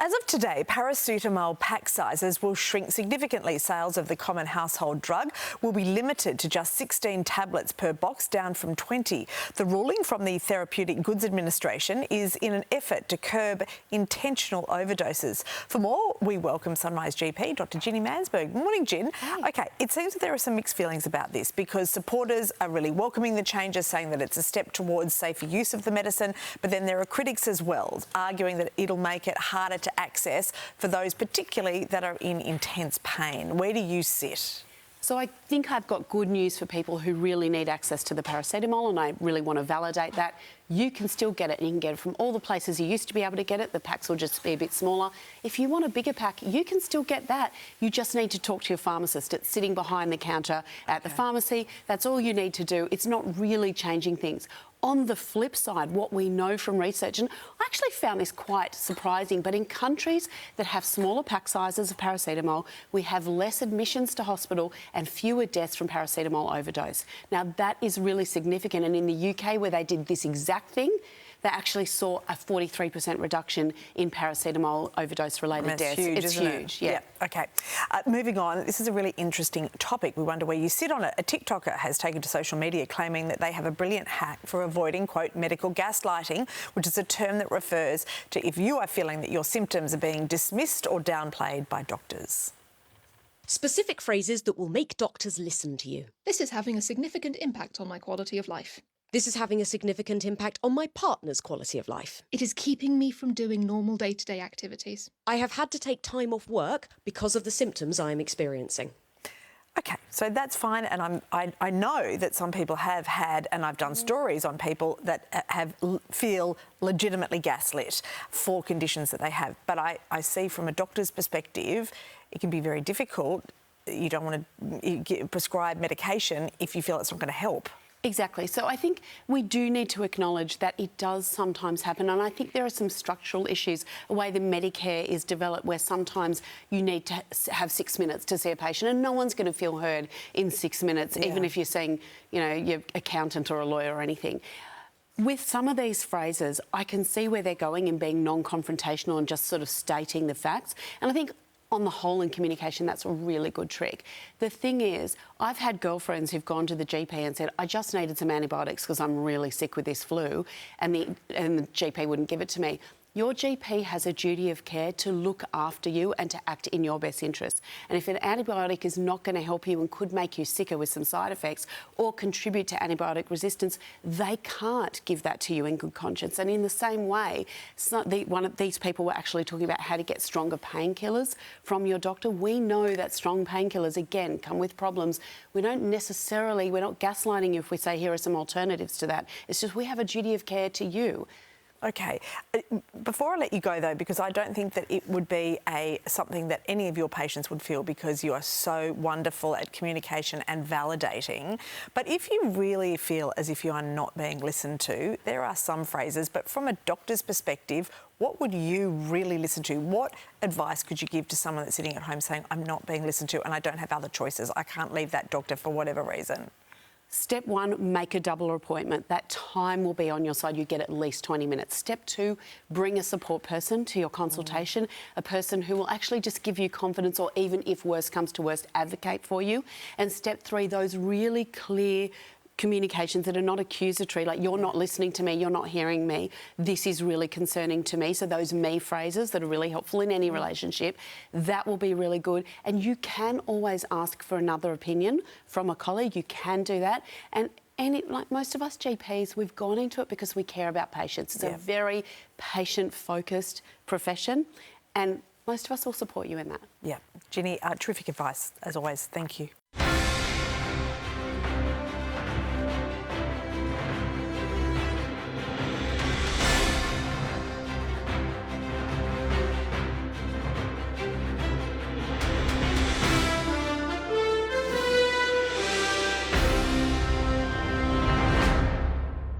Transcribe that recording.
As of today, paracetamol pack sizes will shrink significantly. Sales of the common household drug will be limited to just 16 tablets per box, down from 20. The ruling from the Therapeutic Goods Administration is in an effort to curb intentional overdoses. For more, we welcome Sunrise GP, Dr Ginny Mansberg. Morning, Gin. Hi. OK, it seems that there are some mixed feelings about this because supporters are really welcoming the changes, saying that it's a step towards safer use of the medicine, but then there are critics as well, arguing that it'll make it harder to access for those particularly that are in intense pain. Where do you sit? So I think I've got good news for people who really need access to the paracetamol, and I really want to validate that. You can still get it, and you can get it from all the places you used to be able to get it. The packs will just be a bit smaller. If you want a bigger pack, you can still get that. You just need to talk to your pharmacist. It's sitting behind the counter at the pharmacy. That's all you need to do. It's not really changing things. On the flip side, what we know from research, and I actually found this quite surprising, but in countries that have smaller pack sizes of paracetamol, we have less admissions to hospital and fewer deaths from paracetamol overdose. Now, that is really significant. And in the UK, where they did this exact thing, they actually saw a 43% reduction in paracetamol overdose-related deaths. Huge, it's huge, yeah. OK. Moving on, this is a really interesting topic. We wonder where you sit on it. A TikToker has taken to social media claiming that they have a brilliant hack for avoiding, quote, medical gaslighting, which is a term that refers to if you are feeling that your symptoms are being dismissed or downplayed by doctors. Specific phrases that will make doctors listen to you. This is having a significant impact on my quality of life. This is having a significant impact on my partner's quality of life. It is keeping me from doing normal day-to-day activities. I have had to take time off work because of the symptoms I am experiencing. OK, so that's fine, and I know that some people have had, and I've done stories on people that feel legitimately gaslit for conditions that they have. But I see from a doctor's perspective, it can be very difficult. You don't want to prescribe medication if you feel it's not going to help. Exactly. So I think we do need to acknowledge that it does sometimes happen, and I think there are some structural issues, the way the Medicare is developed, where sometimes you need to have 6 minutes to see a patient, and no one's going to feel heard in 6 minutes, even if you're seeing, you know, your accountant or a lawyer or anything. With some of these phrases, I can see where they're going in being non-confrontational and just sort of stating the facts, and I think on the whole in communication, that's a really good trick. The thing is, I've had girlfriends who've gone to the GP and said, I just needed some antibiotics because I'm really sick with this flu, and the GP wouldn't give it to me. Your GP has a duty of care to look after you and to act in your best interest. And if an antibiotic is not going to help you and could make you sicker with some side effects or contribute to antibiotic resistance, they can't give that to you in good conscience. And in the same way, one of these people were actually talking about how to get stronger painkillers from your doctor. We know that strong painkillers, again, come with problems. We're not gaslighting you if we say here are some alternatives to that. It's just we have a duty of care to you. OK. Before I let you go, though, because I don't think that it would be something that any of your patients would feel, because you are so wonderful at communication and validating. But if you really feel as if you are not being listened to, there are some phrases, but from a doctor's perspective, what would you really listen to? What advice could you give to someone that's sitting at home saying, I'm not being listened to and I don't have other choices, I can't leave that doctor for whatever reason? Step 1, make a double appointment. That time will be on your side. You get at least 20 minutes. Step 2, bring a support person to your consultation, a person who will actually just give you confidence, or even if worst comes to worst, advocate for you. And step 3, those really clear communications that are not accusatory, like you're not listening to me, you're not hearing me, this is really concerning to me. So those me phrases that are really helpful in any relationship, that will be really good. And you can always ask for another opinion from a colleague. You can do that. And like most of us GPs, we've gone into it because we care about patients. It's a very patient-focused profession, and most of us will support you in that. Yeah. Ginny, terrific advice, as always. Thank you.